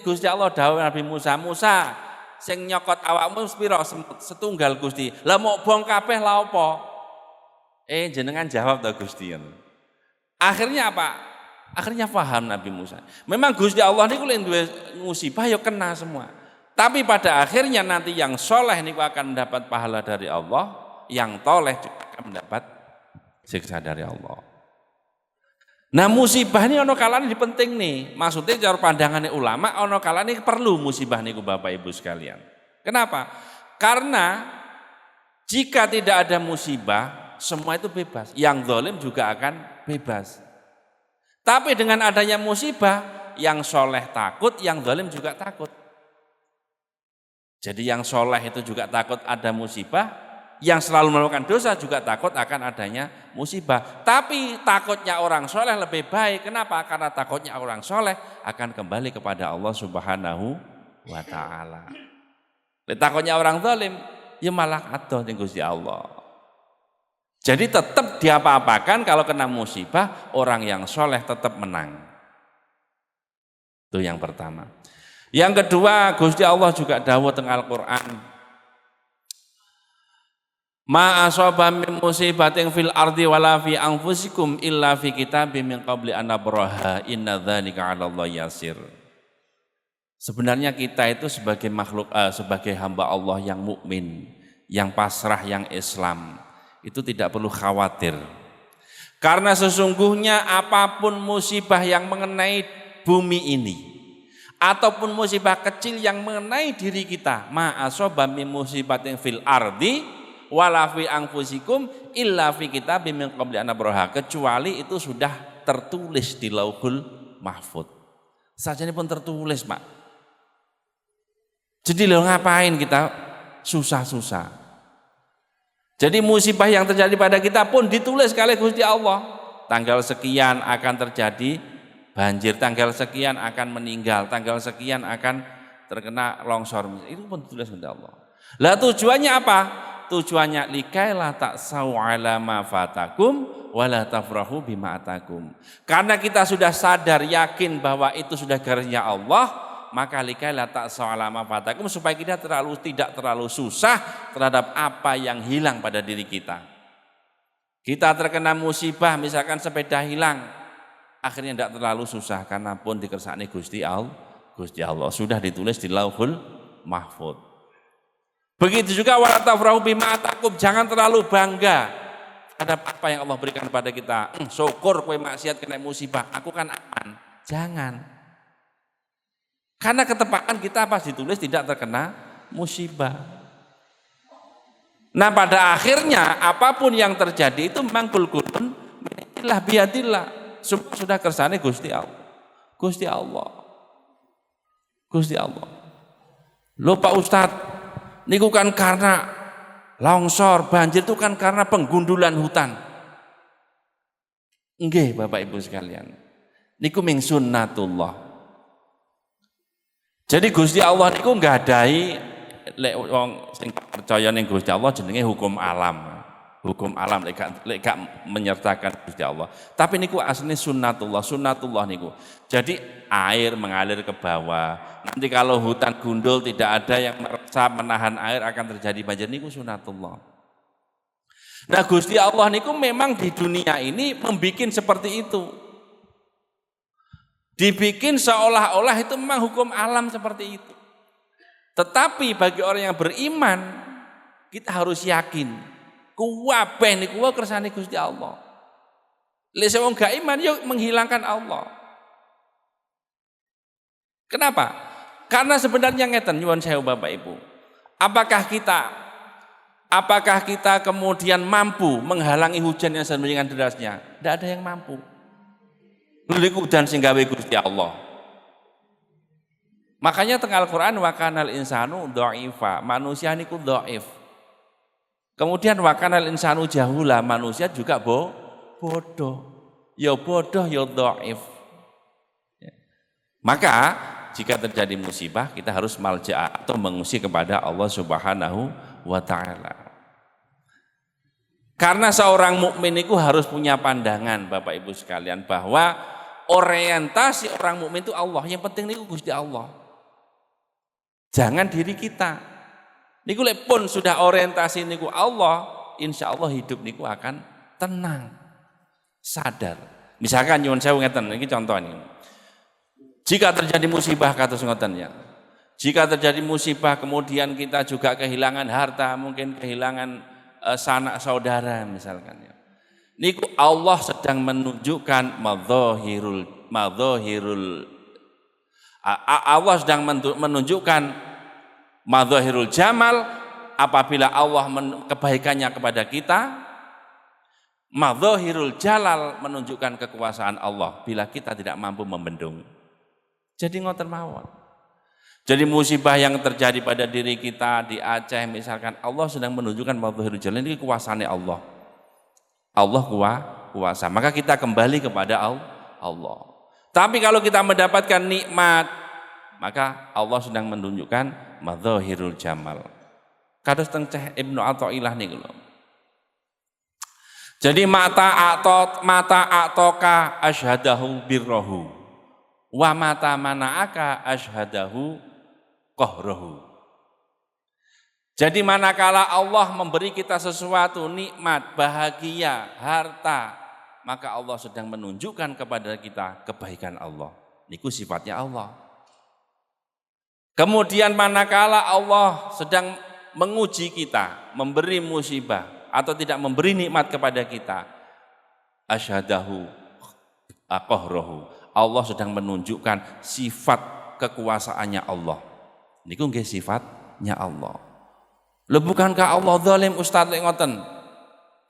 Gusti Allah dawuh Nabi Musa, Musa sing nyokot awakmu pira setunggal Gusti. Lah mau bong kabeh la apa? Jenengan jawab to Gusti. Akhirnya apa? Akhirnya paham Nabi Musa. Memang Gusti Allah niku lek duwe musibah ya kena semua. Tapi pada akhirnya nanti yang soleh niku akan mendapat pahala dari Allah, yang toleh juga akan mendapat siksa dari Allah. Nah musibah ini ono kalane penting nih. Maksudnya cara pandangannya ulama ono kalane perlu musibah niku Bapak Ibu sekalian. Kenapa? Karena jika tidak ada musibah, semua itu bebas. Yang zalim juga akan bebas. Tapi dengan adanya musibah, yang soleh takut, yang zalim juga takut. Jadi yang soleh itu juga takut ada musibah, yang selalu melakukan dosa juga takut akan adanya musibah. Tapi takutnya orang soleh lebih baik. Kenapa? Karena takutnya orang soleh akan kembali kepada Allah Subhanahu wa Ta'ala. Takutnya orang zalim, ya malah adoh ning Gusti Allah. Jadi tetap diapa-apakan kalau kena musibah, orang yang soleh tetap menang. Itu yang pertama. Yang kedua, Gusti Allah juga dawuh teng Al-Qur'an. Ma asaba min musibatin fil ardi wala fi anfusikum illa fi kitabim min qabli an nabraha inna dzalika 'ala Allah yasir. Sebenarnya kita itu sebagai makhluk sebagai hamba Allah yang mukmin, yang pasrah, yang Islam, itu tidak perlu khawatir. Karena sesungguhnya apapun musibah yang mengenai bumi ini ataupun musibah kecil yang mengenai diri kita, ma asaba min musibatin fil ardi wala fi anfusikum illa fi kitabim min qabli an nabraha, kecuali itu sudah tertulis di Lauhul Mahfuz. Sajane pun tertulis, Pak. Jadi lo ngapain kita susah-susah? Jadi musibah yang terjadi pada kita pun ditulis oleh Gusti Allah. Tanggal sekian akan terjadi banjir, tanggal sekian akan meninggal, tanggal sekian akan terkena longsor. Itu pun ditulis oleh Allah. Lah tujuannya apa? Tujuannya likaila ta'sau ala ma fatakum wala tafrahu bima atakum. Karena kita sudah sadar yakin bahwa itu sudah garisnya Allah, maka likaila ta'sau ala ma fatakum, supaya kita tidak terlalu susah terhadap apa yang hilang pada diri kita. Kita terkena musibah, misalkan sepeda hilang, akhirnya tidak terlalu susah karena pun dikersakne Gusti Allah sudah ditulis di Lauhul Mahfuz. Begitu juga wala tafrahu bima atakum, jangan terlalu bangga terhadap apa yang Allah berikan kepada kita. Syukur kowe maksiat kena musibah, aku kan aman. Jangan. Karena ketepatan kita pas ditulis tidak terkena musibah. Nah pada akhirnya apapun yang terjadi itu memang kulkun minillah biadillah, sudah kersane Gusti Allah. Gusti Allah. Gusti Allah. Loh Pak Ustadz, niku kan karena longsor, banjir itu kan karena penggundulan hutan. Nggih Bapak Ibu sekalian. Niku ming sunnatullah. Jadi Gusti Allah niku nggadahi lek wong sing percaya ning Gusti Allah jenenge hukum alam. Hukum alam lek gak menyertakan Gusti Allah. Tapi niku asline sunnatullah, sunnatullah niku. Jadi air mengalir ke bawah. Nanti kalau hutan gundul tidak ada yang meresap menahan air akan terjadi banjir, niku sunnatullah. Nah Gusti Allah niku memang di dunia ini membikin seperti itu. Dibikin seolah-olah itu memang hukum alam seperti itu. Tetapi bagi orang yang beriman, kita harus yakin kuwabeh niku kersane Gusti Allah. Lek wong gak iman yuk menghilangkan Allah. Kenapa? Karena sebenarnya ngeten nyuwun sewu Bapak Ibu. Apakah kita kemudian mampu menghalangi hujan yang sedemikian derasnya? Tidak ada yang mampu. Niku hujan sing gawe Gusti Allah. Makanya teng Al-Qur'an wa kanal insanu dhaifa, manusia niku dhaif. Kemudian wa kanal insanu jahula, manusia juga bodoh. Ya bodoh ya dhaif. Maka jika terjadi musibah kita harus malja atau mengungsi kepada Allah Subhanahu wa Ta'ala. Karena seorang mukmin itu harus punya pandangan Bapak Ibu sekalian bahwa orientasi orang mukmin itu Allah, yang penting itu Gusti Allah. Jangan diri kita. Niku lek pun sudah orientasi niku Allah, insya Allah hidup niku akan tenang, sadar. Misalkan nyuwun sewu ngeten, ini contoh ini. Jika terjadi musibah kados ngoten ya. Jika terjadi musibah kemudian kita juga kehilangan harta, mungkin kehilangan sanak saudara misalkan ya. Niku Allah sedang menunjukkan Allah sedang menunjukkan madzahirul jamal apabila Allah kebaikannya kepada kita, madzahirul jalal menunjukkan kekuasaan Allah bila kita tidak mampu membendung. Jadi ngoten mawon. Jadi musibah yang terjadi pada diri kita di Aceh misalkan, Allah sedang menunjukkan madzahirul jalal, ini kekuasaannya Allah. Allah kuasa, maka kita kembali kepada Allah. Tapi kalau kita mendapatkan nikmat, maka Allah sedang menunjukkan madzahirul jamal. Kados teng Syekh Ibnu Athaillah niku lho. Jadi mata atoka asyhadahu birrohu wa mata mana'aka asyhadahu qahrohu. Jadi manakala Allah memberi kita sesuatu nikmat, bahagia, harta, maka Allah sedang menunjukkan kepada kita kebaikan Allah. Niku sifatnya Allah. Kemudian manakala Allah sedang menguji kita, memberi musibah atau tidak memberi nikmat kepada kita, asyhadahu qahrohu. Allah sedang menunjukkan sifat kekuasaannya Allah. Niku nggih sifatnya Allah. Lho bukankah Allah zalim Ustaz lek ngoten?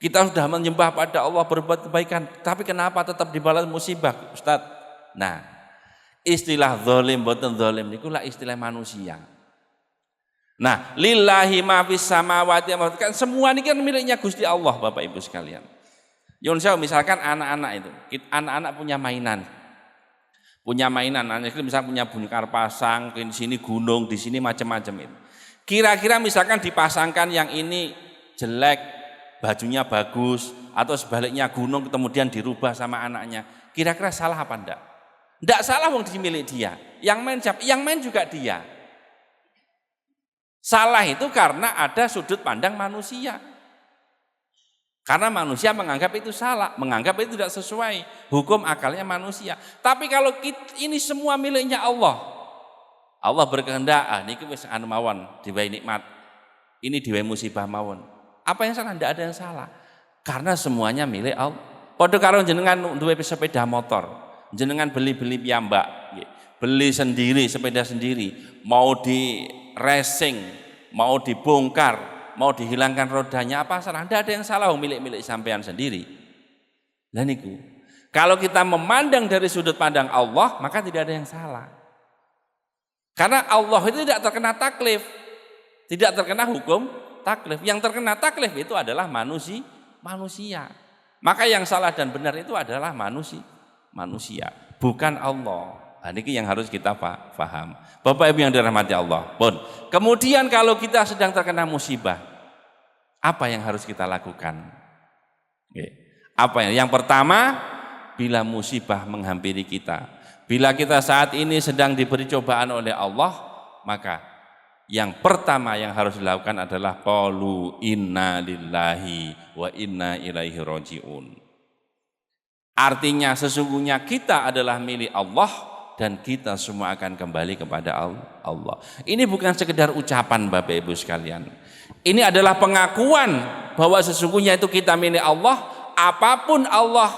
Kita sudah menyembah pada Allah, berbuat kebaikan, tapi kenapa tetap dibalas musibah, Ustaz? Nah, istilah zalim boten zalim niku lah istilah manusia. Nah, lillahi ma fis samawati kan semua ini kan miliknya Gusti Allah, Bapak Ibu sekalian. Yun saya misalkan anak-anak itu, anak-anak punya mainan. Anak itu misalnya punya bongkar pasang, di sini gunung, di sini macam-macam itu. Kira-kira misalkan dipasangkan yang ini jelek, bajunya bagus, atau sebaliknya gunung kemudian dirubah sama anaknya. Kira-kira salah apa enggak? Enggak salah, wong di milik dia. Yang main siapa? Yang main juga dia. Salah itu karena ada sudut pandang manusia. Karena manusia menganggap itu salah, menganggap itu tidak sesuai hukum akalnya manusia. Tapi kalau ini semua miliknya Allah. Allah berkehendak, niki wis anu mawon, diwehi nikmat. Ini diwehi musibah mawon. Apa yang salah? Tidak ada yang salah. Karena semuanya milik Allah. Padha karo jenengan duwe sepeda motor, jenengan beli-beli piyambak, beli sendiri sepeda sendiri, mau di racing, mau dibongkar, mau dihilangkan rodanya, apa salah? Tidak ada yang salah, milik-milik sampean sendiri. Lah niku. Kalau kita memandang dari sudut pandang Allah, maka tidak ada yang salah. Karena Allah itu tidak terkena taklif, tidak terkena hukum taklif. Yang terkena taklif itu adalah manusia. Maka yang salah dan benar itu adalah manusia, bukan Allah. Nah, ini yang harus kita paham. Bapak Ibu yang dirahmati Allah. Pun. Kemudian kalau kita sedang terkena musibah, apa yang harus kita lakukan? Yang pertama, bila musibah menghampiri kita, bila kita saat ini sedang diberi cobaan oleh Allah, maka yang pertama yang harus dilakukan adalah qalu inna lillahi wa inna ilaihi rajiun. Artinya sesungguhnya kita adalah milik Allah dan kita semua akan kembali kepada Allah. Ini bukan sekedar ucapan Bapak Ibu sekalian. Ini adalah pengakuan bahwa sesungguhnya itu kita milik Allah, apapun Allah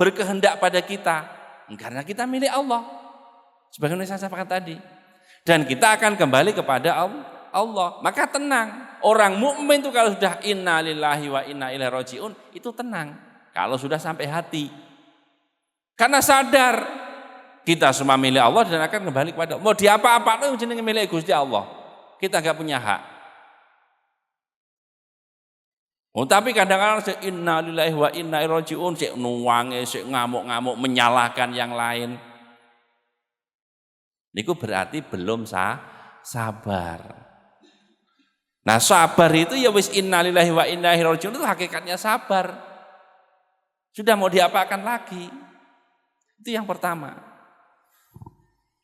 berkehendak pada kita. Karena kita milik Allah, sebagaimana saya sampaikan tadi, dan kita akan kembali kepada Allah. Maka tenang. Orang mukmin itu kalau sudah inna lillahi wa inna ilaihi rajiun itu tenang. Kalau sudah sampai hati, karena sadar kita semua milik Allah dan akan kembali kepada Allah. Mau diapa-apa itu jenenge milik Gusti Allah. Kita nggak punya hak. Tapi kadang-kadang inna lillahi wa inna ilaihi rajiun, sik nuwange, sik ngamuk-ngamuk menyalahkan yang lain. Niku berarti belum sabar. Nah, sabar itu ya wis inna lillahi wa inna ilaihi rajiun itu hakikatnya sabar. Sudah mau diapakan lagi? Itu yang pertama.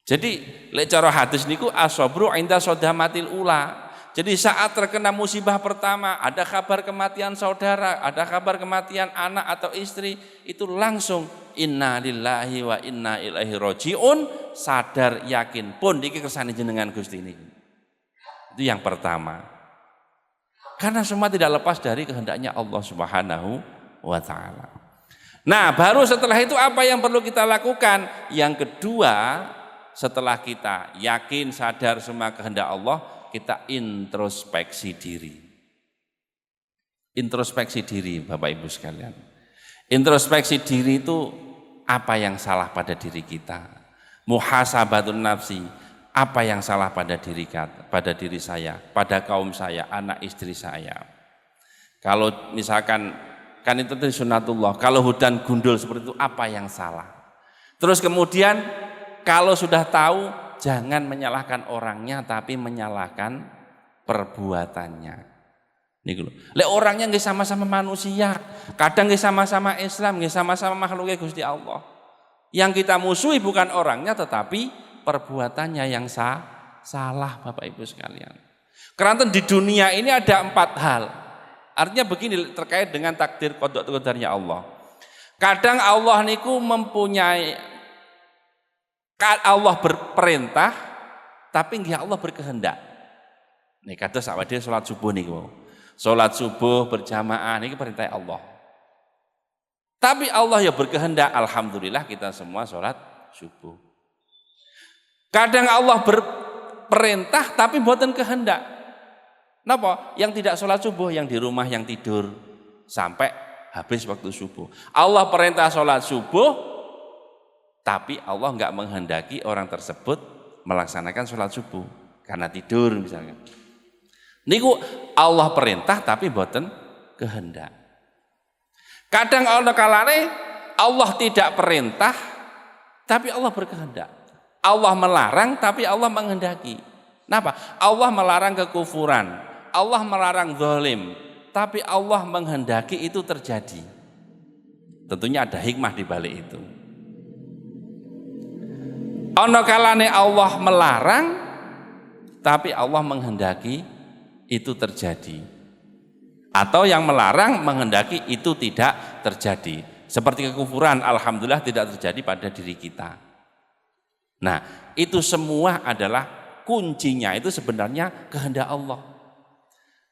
Jadi lek cara hadis niku as-sabru inda sodamatil ula. Jadi saat terkena musibah pertama, ada kabar kematian saudara, ada kabar kematian anak atau istri, itu langsung inna lillahi wa inna ilaihi rajiun, sadar yakin pun iki kersane jenengan Gusti ini. Itu yang pertama. Karena semua tidak lepas dari kehendaknya Allah Subhanahu wa taala. Nah, baru setelah itu apa yang perlu kita lakukan? Yang kedua, setelah kita yakin sadar semua kehendak Allah, kita introspeksi diri. Introspeksi diri Bapak Ibu sekalian. Introspeksi diri itu apa yang salah pada diri kita. Muhasabatun nafsi, apa yang salah pada diri saya, pada kaum saya, anak istri saya. Kalau misalkan, kan itu sunnatullah, kalau hudan gundul seperti itu apa yang salah. Terus kemudian kalau sudah tahu, jangan menyalahkan orangnya, tapi menyalahkan perbuatannya. Niku lho. Lek orangnya nggih sama-sama manusia, kadang nggih sama-sama Islam, nggih sama-sama makhluknya Gusti Allah. Yang kita musuhi bukan orangnya, tetapi perbuatannya yang salah, Bapak Ibu sekalian. Karena di dunia ini ada 4 hal. Artinya begini, terkait dengan takdir qada qadarnya Allah. Kadang Allah niku mempunyai, Allah berperintah, tapi nggih Allah berkehendak. Nih kados awake salat subuh niku. Salat subuh berjamaah niki perintah Allah. Tapi Allah ya berkehendak, alhamdulillah kita semua salat subuh. Kadang Allah berperintah tapi mboten kehendak. Napa? Yang tidak salat subuh, yang di rumah yang tidur sampai habis waktu subuh. Allah perintah salat subuh, tapi Allah enggak menghendaki orang tersebut melaksanakan sholat subuh karena tidur misalnya. Niku Allah perintah tapi mboten kehendak. Kadang ana kalane Allah tidak perintah tapi Allah berkehendak. Allah melarang tapi Allah menghendaki. Kenapa? Allah melarang kekufuran, Allah melarang zalim, tapi Allah menghendaki itu terjadi. Tentunya ada hikmah di balik itu. Ana kalane Allah melarang tapi Allah menghendaki itu terjadi. Atau yang melarang menghendaki itu tidak terjadi. Seperti kekufuran, alhamdulillah tidak terjadi pada diri kita. Nah, itu semua adalah kuncinya itu sebenarnya kehendak Allah.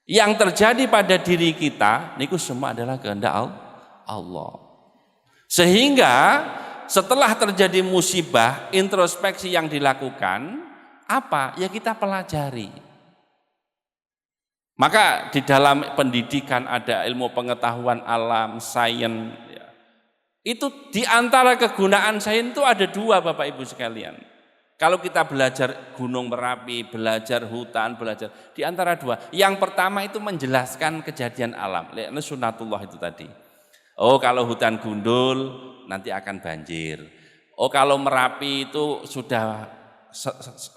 Yang terjadi pada diri kita niku semua adalah kehendak Allah. Sehingga setelah terjadi musibah, introspeksi yang dilakukan, apa? Ya kita pelajari. Maka di dalam pendidikan ada ilmu pengetahuan alam, sains. Itu di antara kegunaan sains itu ada 2 Bapak Ibu sekalian. Kalau kita belajar Gunung Merapi, belajar hutan, belajar di antara 2. Yang pertama itu menjelaskan kejadian alam. Ini sunnatullah itu tadi. Oh kalau hutan gundul nanti akan banjir. Oh kalau Merapi itu sudah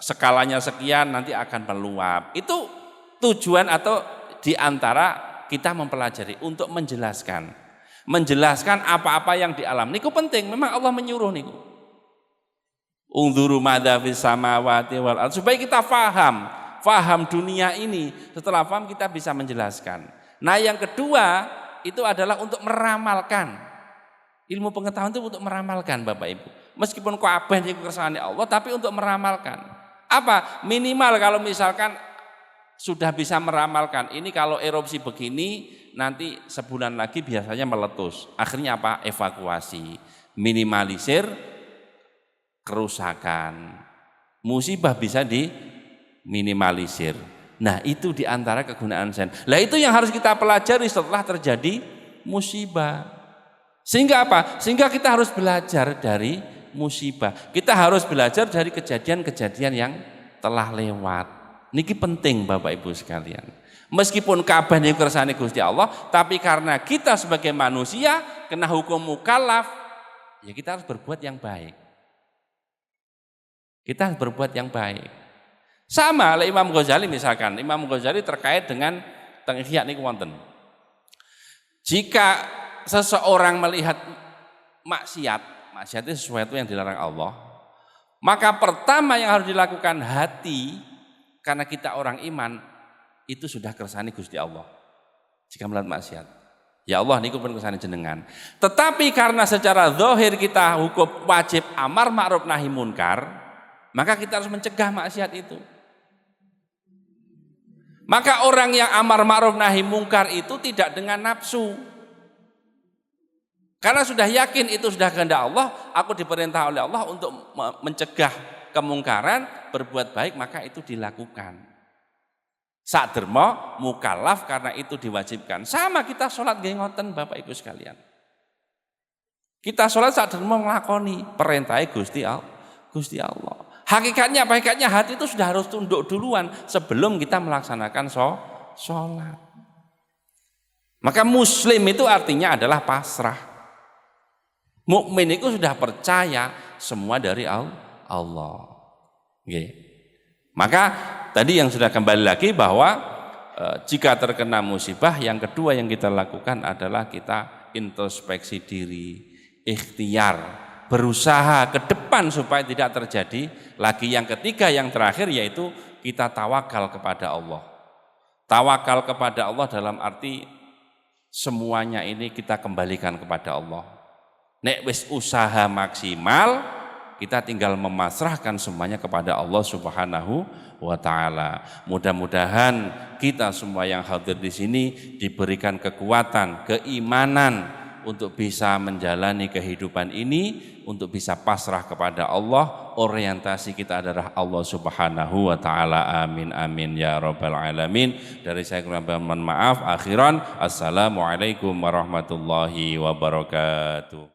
skalanya sekian nanti akan meluap. Itu tujuan atau diantara kita mempelajari untuk menjelaskan. Menjelaskan apa-apa yang di alam. Niku penting, memang Allah menyuruh niku. Unzuru madza fis samawati wal ardh, supaya kita faham dunia ini. Setelah paham kita bisa menjelaskan. Nah yang kedua itu adalah untuk meramalkan. Ilmu pengetahuan itu untuk meramalkan Bapak Ibu. Meskipun kabeh niku kersane Allah, tapi untuk meramalkan. Apa? Minimal kalau misalkan sudah bisa meramalkan. Ini kalau erupsi begini nanti sebulan lagi biasanya meletus. Akhirnya apa? Evakuasi, minimalisir kerusakan. Musibah bisa diminimalisir. Nah itu diantara kegunaan sains. Nah itu yang harus kita pelajari setelah terjadi musibah. Sehingga apa? Sehingga kita harus belajar dari musibah. Kita harus belajar dari kejadian-kejadian yang telah lewat. Niki penting Bapak Ibu sekalian. Meskipun kabeh niku kersane Gusti Allah, tapi karena kita sebagai manusia kena hukum mukallaf, ya kita harus berbuat yang baik. Kita harus berbuat yang baik. Sama oleh Imam Ghazali misalkan, Imam Ghazali terkait dengan ihya niku wonten. Jika seseorang melihat maksiat itu sesuatu yang dilarang Allah, Maka pertama yang harus dilakukan hati, karena kita orang iman, itu sudah kersani Gusti Allah. Jika melihat maksiat, ya Allah niku pun kersani jenengan. Tetapi karena secara zahir kita hukum wajib amar ma'ruf nahi munkar, maka kita harus mencegah maksiat itu. Maka orang yang amar ma'ruf nahi munkar itu tidak dengan nafsu. Karena sudah yakin itu sudah kehendak Allah, aku diperintah oleh Allah untuk mencegah kemungkaran, berbuat baik, maka itu dilakukan. Saderma mukallaf karena itu diwajibkan. Sama kita sholat nggih ngoten Bapak Ibu sekalian. Kita sholat saderma nglakoni perintah Gusti Allah. Hakikatnya apa? Hakikatnya hati itu sudah harus tunduk duluan sebelum kita melaksanakan sholat. Maka muslim itu artinya adalah pasrah. Mukmin itu sudah percaya semua dari Allah. Okay. Maka tadi yang sudah kembali lagi bahwa jika terkena musibah, yang kedua yang kita lakukan adalah kita introspeksi diri, ikhtiar, berusaha ke depan supaya tidak terjadi lagi. Yang ketiga, yang terakhir yaitu kita tawakal kepada Allah. Tawakal kepada Allah dalam arti semuanya ini kita kembalikan kepada Allah. Nek wis usaha maksimal, kita tinggal memasrahkan semuanya kepada Allah Subhanahu wa taala. Mudah-mudahan kita semua yang hadir di sini diberikan kekuatan, keimanan untuk bisa menjalani kehidupan ini, untuk bisa pasrah kepada Allah. Orientasi kita adalah Allah Subhanahu wa taala. Amin amin ya rabbal alamin. Dari saya kurang mohon maaf. Akhiran, assalamualaikum warahmatullahi wabarakatuh.